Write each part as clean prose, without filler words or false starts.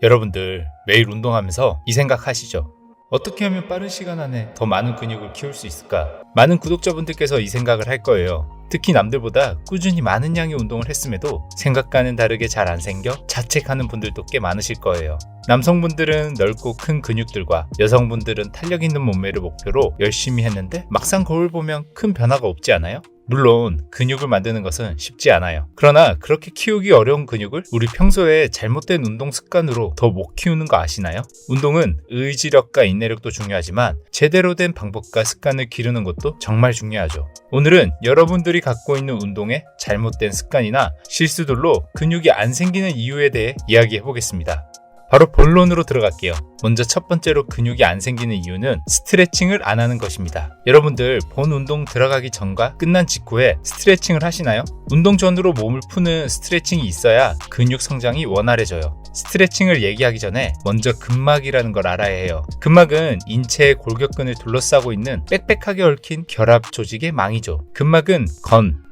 여러분들 매일 운동하면서 이 생각 하시죠? 어떻게 하면 빠른 시간 안에 더 많은 근육을 키울 수 있을까? 많은 구독자분들께서 이 생각을 할 거예요. 특히 남들보다 꾸준히 많은 양의 운동을 했음에도 생각과는 다르게 잘 안 생겨 자책하는 분들도 꽤 많으실 거예요. 남성분들은 넓고 큰 근육들과 여성분들은 탄력 있는 몸매를 목표로 열심히 했는데 막상 거울 보면 큰 변화가 없지 않아요? 물론 근육을 만드는 것은 쉽지 않아요. 그러나 그렇게 키우기 어려운 근육을 우리 평소에 잘못된 운동 습관으로 더 못 키우는 거 아시나요? 운동은 의지력과 인내력도 중요하지만 제대로 된 방법과 습관을 기르는 것도 정말 중요하죠. 오늘은 여러분들이 갖고 있는 운동의 잘못된 습관이나 실수들로 근육이 안 생기는 이유에 대해 이야기해 보겠습니다. 바로 본론으로 들어갈게요. 먼저 첫 번째로 근육이 안 생기는 이유는 스트레칭을 안 하는 것입니다. 여러분들 본 운동 들어가기 전과 끝난 직후에 스트레칭을 하시나요? 운동 전으로 몸을 푸는 스트레칭이 있어야 근육 성장이 원활해져요. 스트레칭을 얘기하기 전에 먼저 근막이라는 걸 알아야 해요. 근막은 인체의 골격근을 둘러싸고 있는 빽빽하게 얽힌 결합 조직의 망이죠. 근막은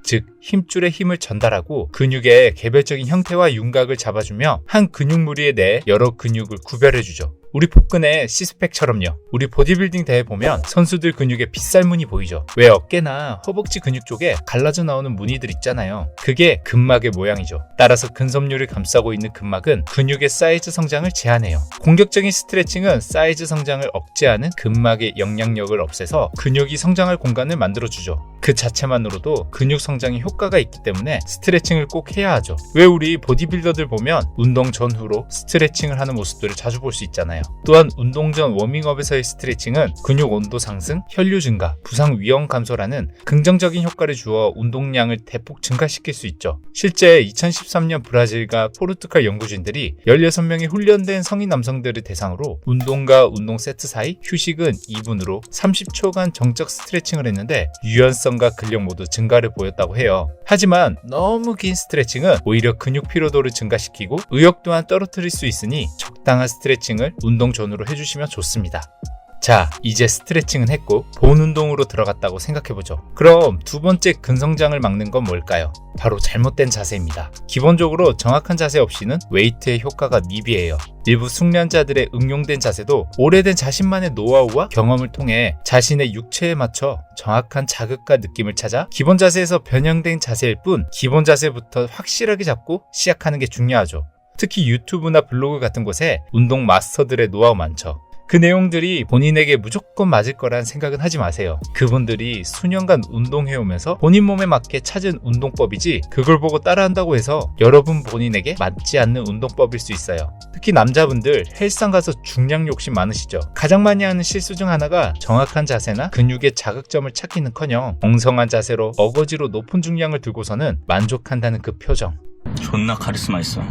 즉 힘줄에 힘을 전달하고 근육의 개별적인 형태와 윤곽을 잡아주며 한 근육 무리에 대해 여러 근육을 구별해주죠. 우리 복근의 시스팩처럼요. 우리 보디빌딩 대회 보면 선수들 근육에 빗살무늬 보이죠? 왜 어깨나 허벅지 근육 쪽에 갈라져 나오는 무늬들 있잖아요. 그게 근막의 모양이죠. 따라서 근섬유를 감싸고 있는 근막은 근육의 사이즈 성장을 제한해요. 공격적인 스트레칭은 사이즈 성장을 억제하는 근막의 영향력을 없애서 근육이 성장할 공간을 만들어주죠. 그 자체만으로도 근육 성장에 효과가 있기 때문에 스트레칭을 꼭 해야 하죠. 왜 우리 보디빌더들 보면 운동 전후로 스트레칭을 하는 모습들을 자주 볼 수 있잖아요. 또한 운동 전 워밍업에서의 스트레칭은 근육 온도 상승, 혈류 증가, 부상 위험 감소라는 긍정적인 효과를 주어 운동량을 대폭 증가시킬 수 있죠. 실제 2013년 브라질과 포르투갈 연구진들이 16명의 훈련된 성인 남성들을 대상으로 운동과 운동 세트 사이 휴식은 2분으로 30초간 정적 스트레칭을 했는데 유연성과 근력 모두 증가를 보였다고 해요. 하지만 너무 긴 스트레칭은 오히려 근육 피로도를 증가시키고 의욕 또한 떨어뜨릴 수 있으니 적당한 스트레칭을 운동 전후로 해주시면 좋습니다. 자, 이제 스트레칭은 했고 본 운동으로 들어갔다고 생각해보죠. 그럼 두 번째 근성장을 막는 건 뭘까요? 바로 잘못된 자세입니다. 기본적으로 정확한 자세 없이는 웨이트의 효과가 미비해요. 일부 숙련자들의 응용된 자세도 오래된 자신만의 노하우와 경험을 통해 자신의 육체에 맞춰 정확한 자극과 느낌을 찾아 기본 자세에서 변형된 자세일 뿐 기본 자세부터 확실하게 잡고 시작하는 게 중요하죠. 특히 유튜브나 블로그 같은 곳에 운동 마스터들의 노하우 많죠. 그 내용들이 본인에게 무조건 맞을 거란 생각은 하지 마세요. 그분들이 수년간 운동해오면서 본인 몸에 맞게 찾은 운동법이지 그걸 보고 따라한다고 해서 여러분 본인에게 맞지 않는 운동법일 수 있어요. 특히 남자분들 헬스장 가서 중량 욕심 많으시죠? 가장 많이 하는 실수 중 하나가 정확한 자세나 근육의 자극점을 찾기는커녕 엉성한 자세로 어거지로 높은 중량을 들고서는 만족한다는 그 표정. 존나 카리스마 있어.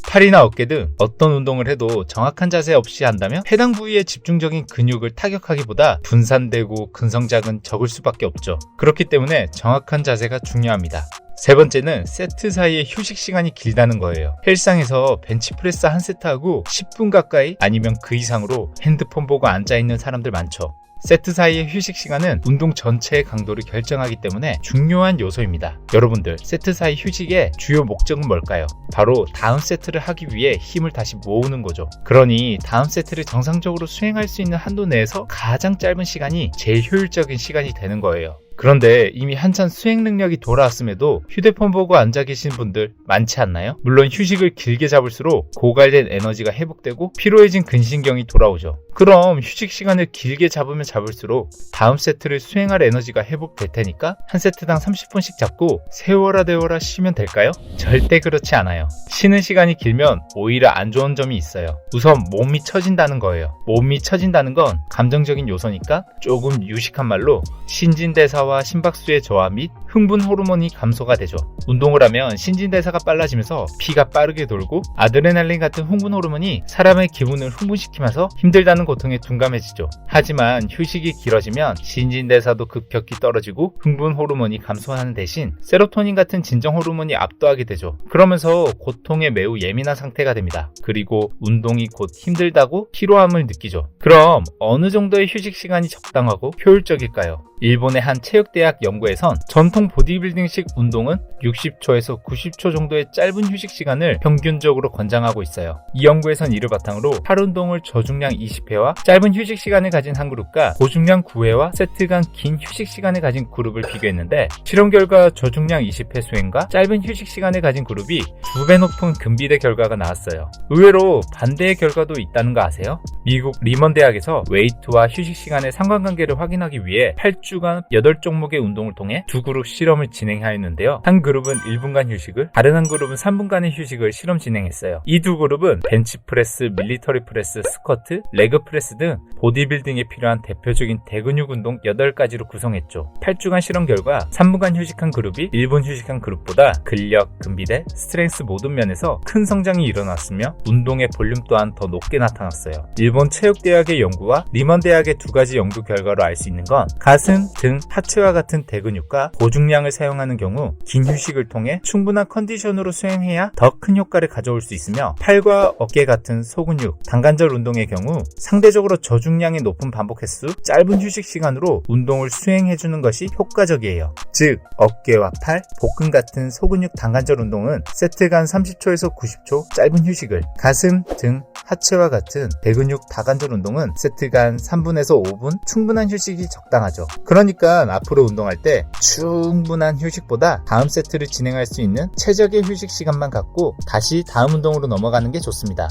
팔이나 어깨 등 어떤 운동을 해도 정확한 자세 없이 한다면 해당 부위에 집중적인 근육을 타격하기보다 분산되고 근성장은 적을 수밖에 없죠. 그렇기 때문에 정확한 자세가 중요합니다. 세 번째는 세트 사이의 휴식 시간이 길다는 거예요. 헬스장에서 벤치프레스 한 세트하고 10분 가까이 아니면 그 이상으로 핸드폰 보고 앉아있는 사람들 많죠. 세트 사이의 휴식 시간은 운동 전체의 강도를 결정하기 때문에 중요한 요소입니다. 여러분들 세트 사이 휴식의 주요 목적은 뭘까요? 바로 다음 세트를 하기 위해 힘을 다시 모으는 거죠. 그러니 다음 세트를 정상적으로 수행할 수 있는 한도 내에서 가장 짧은 시간이 제일 효율적인 시간이 되는 거예요. 그런데 이미 한참 수행 능력이 돌아왔음에도 휴대폰 보고 앉아 계신 분들 많지 않나요? 물론 휴식을 길게 잡을수록 고갈된 에너지가 회복되고 피로해진 근신경이 돌아오죠. 그럼 휴식 시간을 길게 잡으면 잡을수록 다음 세트를 수행할 에너지가 회복될 테니까 한 세트당 30분씩 잡고 세워라 되워라 쉬면 될까요? 절대 그렇지 않아요. 쉬는 시간이 길면 오히려 안 좋은 점이 있어요. 우선 몸이 처진다는 거예요. 몸이 처진다는 건 감정적인 요소니까 조금 유식한 말로 신진대사와 심박수의 저하 및 흥분 호르몬이 감소가 되죠. 운동을 하면 신진대사가 빨라지면서 피가 빠르게 돌고 아드레날린 같은 흥분 호르몬이 사람의 기분을 흥분시키면서 힘들다는 고통에 둔감해지죠. 하지만 휴식이 길어지면 신진대사도 급격히 떨어지고 흥분 호르몬이 감소하는 대신 세로토닌 같은 진정 호르몬이 압도하게 되죠. 그러면서 고통에 매우 예민한 상태가 됩니다. 그리고 운동이 곧 힘들다고 피로함을 느끼죠. 그럼 어느 정도의 휴식 시간이 적당하고 효율적일까요? 일본의 한 체육대학 연구에선 전통 보디빌딩식 운동은 60초에서 90초 정도의 짧은 휴식 시간을 평균적으로 권장하고 있어요. 이 연구에선 이를 바탕으로 팔 운동을 저중량 20회와 짧은 휴식 시간을 가진 한 그룹과 고중량 9회와 세트 간 긴 휴식 시간을 가진 그룹을 비교했는데, 실험 결과 저중량 20회 수행과 짧은 휴식 시간을 가진 그룹이 2배 높은 근비대 결과가 나왔어요. 의외로 반대의 결과도 있다는 거 아세요? 미국 리먼 대학에서 웨이트와 휴식 시간의 상관관계를 확인하기 위해 8주간 8종목의 운동을 통해 두 그룹 실험을 진행하였는데요. 한 그룹은 1분간 휴식을, 다른 한 그룹은 3분간의 휴식을 실험 진행했어요. 이 두 그룹은 벤치프레스, 밀리터리 프레스, 스쿼트, 레그 프레스 등 보디빌딩에 필요한 대표적인 대근육 운동 8가지로 구성했죠. 8주간 실험 결과 3분간 휴식한 그룹이 1분 휴식한 그룹보다 근력, 근비대, 스트렝스 모든 면에서 큰 성장이 일어났으며 운동의 볼륨 또한 더 높게 나타났어요. 일본 체육대학의 연구와 리먼 대학의 두 가지 연구 결과로 알 수 있는 건, 가슴, 등, 하체와 같은 대근육과 고중량을 사용하는 경우 긴 휴식을 통해 충분한 컨디션으로 수행해야 더 큰 효과를 가져올 수 있으며, 팔과 어깨 같은 소근육, 단관절 운동의 경우 상대적으로 저중량의 높은 반복 횟수, 짧은 휴식 시간으로 운동을 수행해주는 것이 효과적이에요. 즉, 어깨와 팔, 복근 같은 소근육 단관절 운동은 세트 간 30초에서 90초 짧은 휴식을, 가슴, 등, 하체와 같은 대근육 다관절 운동은 세트 간 3분에서 5분 충분한 휴식이 적당하죠. 그러니까 앞으로 운동할 때 충분한 휴식보다 다음 세트를 진행할 수 있는 최적의 휴식 시간만 갖고 다시 다음 운동으로 넘어가는 게 좋습니다.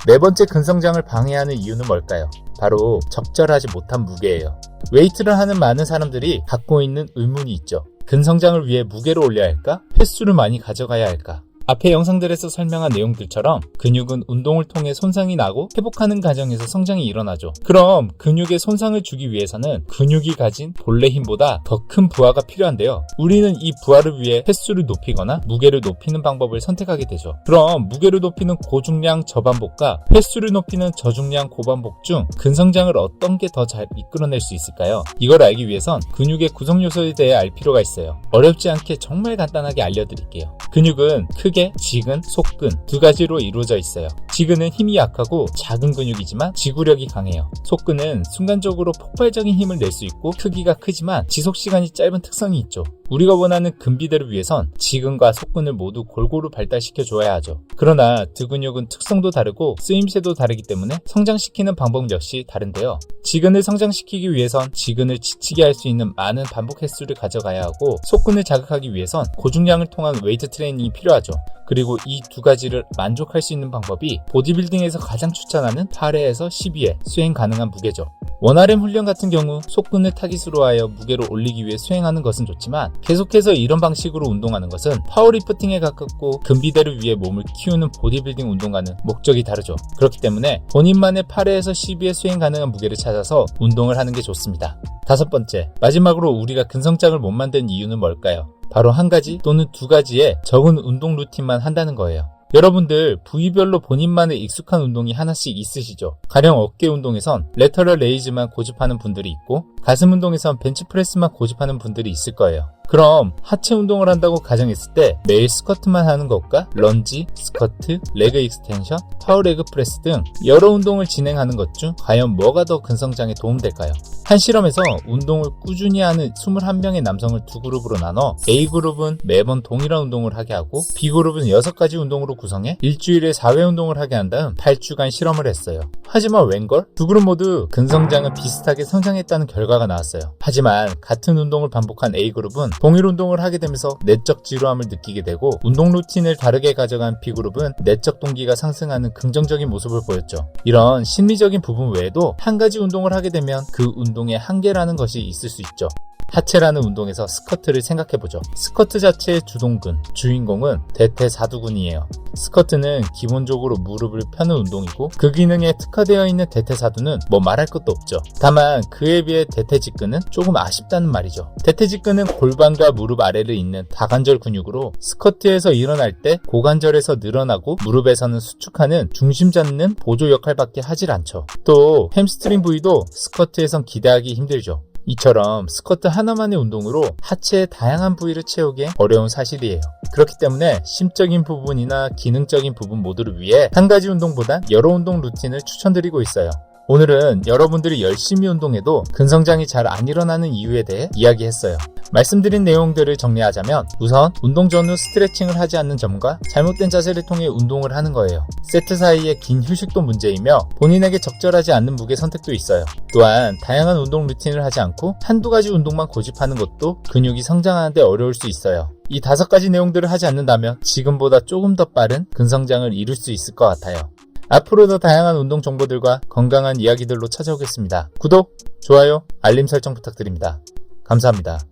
네 번째 근성장을 방해하는 이유는 뭘까요? 바로 적절하지 못한 무게예요. 웨이트를 하는 많은 사람들이 갖고 있는 의문이 있죠. 근성장을 위해 무게를 올려야 할까? 횟수를 많이 가져가야 할까? 앞의 영상들에서 설명한 내용들처럼 근육은 운동을 통해 손상이 나고 회복하는 과정에서 성장이 일어나죠. 그럼 근육에 손상을 주기 위해서는 근육이 가진 본래 힘보다 더 큰 부하가 필요한데요. 우리는 이 부하를 위해 횟수를 높이거나 무게를 높이는 방법을 선택하게 되죠. 그럼 무게를 높이는 고중량 저반복과 횟수를 높이는 저중량 고반복 중 근성장을 어떤 게 더 잘 이끌어낼 수 있을까요? 이걸 알기 위해선 근육의 구성 요소에 대해 알 필요가 있어요. 어렵지 않게 정말 간단하게 알려드릴게요. 근육은 크게 지근, 속근 두 가지로 이루어져 있어요. 지근은 힘이 약하고 작은 근육이지만 지구력이 강해요. 속근은 순간적으로 폭발적인 힘을 낼 수 있고 크기가 크지만 지속시간이 짧은 특성이 있죠. 우리가 원하는 근비대를 위해선 지근과 속근을 모두 골고루 발달시켜 줘야 하죠. 그러나 두 근육은 특성도 다르고 쓰임새도 다르기 때문에 성장시키는 방법 역시 다른데요. 지근을 성장시키기 위해선 지근을 지치게 할 수 있는 많은 반복 횟수를 가져가야 하고, 속근을 자극하기 위해선 고중량을 통한 웨이트 트레이닝이 필요하죠. 그리고 이 두 가지를 만족할 수 있는 방법이 보디빌딩에서 가장 추천하는 8회에서 12회 수행 가능한 무게죠. 원RM 훈련 같은 경우 속근을 타깃으로 하여 무게를 올리기 위해 수행하는 것은 좋지만, 계속해서 이런 방식으로 운동하는 것은 파워리프팅에 가깝고 근비대를 위해 몸을 키우는 보디빌딩 운동과는 목적이 다르죠. 그렇기 때문에 본인만의 8회에서 12회 수행 가능한 무게를 찾아서 운동을 하는 게 좋습니다. 다섯 번째, 마지막으로 우리가 근성장을 못 만든 이유는 뭘까요? 바로 한 가지 또는 두 가지의 적은 운동 루틴만 한다는 거예요. 여러분들 부위별로 본인만의 익숙한 운동이 하나씩 있으시죠? 가령 어깨 운동에선 레터럴 레이즈만 고집하는 분들이 있고, 가슴 운동에선 벤치프레스만 고집하는 분들이 있을 거예요. 그럼 하체 운동을 한다고 가정했을 때 매일 스쿼트만 하는 것과 런지, 스쿼트, 레그 익스텐션, 파워 레그 프레스 등 여러 운동을 진행하는 것 중 과연 뭐가 더 근성장에 도움될까요? 한 실험에서 운동을 꾸준히 하는 21명의 남성을 두 그룹으로 나눠 A그룹은 매번 동일한 운동을 하게 하고, B그룹은 6가지 운동으로 구성해 일주일에 4회 운동을 하게 한 다음 8주간 실험을 했어요. 하지만 웬걸? 두 그룹 모두 근성장은 비슷하게 성장했다는 결과가 나왔어요. 하지만 같은 운동을 반복한 A그룹은 동일 운동을 하게 되면서 내적 지루함을 느끼게 되고, 운동 루틴을 다르게 가져간 B그룹은 내적 동기가 상승하는 긍정적인 모습을 보였죠. 이런 심리적인 부분 외에도 한 가지 운동을 하게 되면 그 운동의 한계라는 것이 있을 수 있죠. 하체라는 운동에서 스쿼트를 생각해보죠. 스쿼트 자체의 주동근, 주인공은 대퇴사두근이에요. 스쿼트는 기본적으로 무릎을 펴는 운동이고, 그 기능에 특화되어 있는 대퇴사두는 뭐 말할 것도 없죠. 다만 그에 비해 대퇴직근은 조금 아쉽다는 말이죠. 대퇴직근은 골반과 무릎 아래를 잇는 다관절 근육으로 스쿼트에서 일어날 때 고관절에서 늘어나고 무릎에서는 수축하는 중심 잡는 보조 역할밖에 하질 않죠. 또 햄스트링 부위도 스쿼트에선 기대하기 힘들죠. 이처럼 스쿼트 하나만의 운동으로 하체의 다양한 부위를 채우기 어려운 사실이에요. 그렇기 때문에 심적인 부분이나 기능적인 부분 모두를 위해 한 가지 운동보다 여러 운동 루틴을 추천드리고 있어요. 오늘은 여러분들이 열심히 운동해도 근성장이 잘 안 일어나는 이유에 대해 이야기했어요. 말씀드린 내용들을 정리하자면 우선 운동 전후 스트레칭을 하지 않는 점과 잘못된 자세를 통해 운동을 하는 거예요. 세트 사이의 긴 휴식도 문제이며 본인에게 적절하지 않는 무게 선택도 있어요. 또한 다양한 운동 루틴을 하지 않고 한두 가지 운동만 고집하는 것도 근육이 성장하는 데 어려울 수 있어요. 이 5가지 내용들을 하지 않는다면 지금보다 조금 더 빠른 근성장을 이룰 수 있을 것 같아요. 앞으로도 다양한 운동 정보들과 건강한 이야기들로 찾아오겠습니다. 구독, 좋아요, 알림 설정 부탁드립니다. 감사합니다.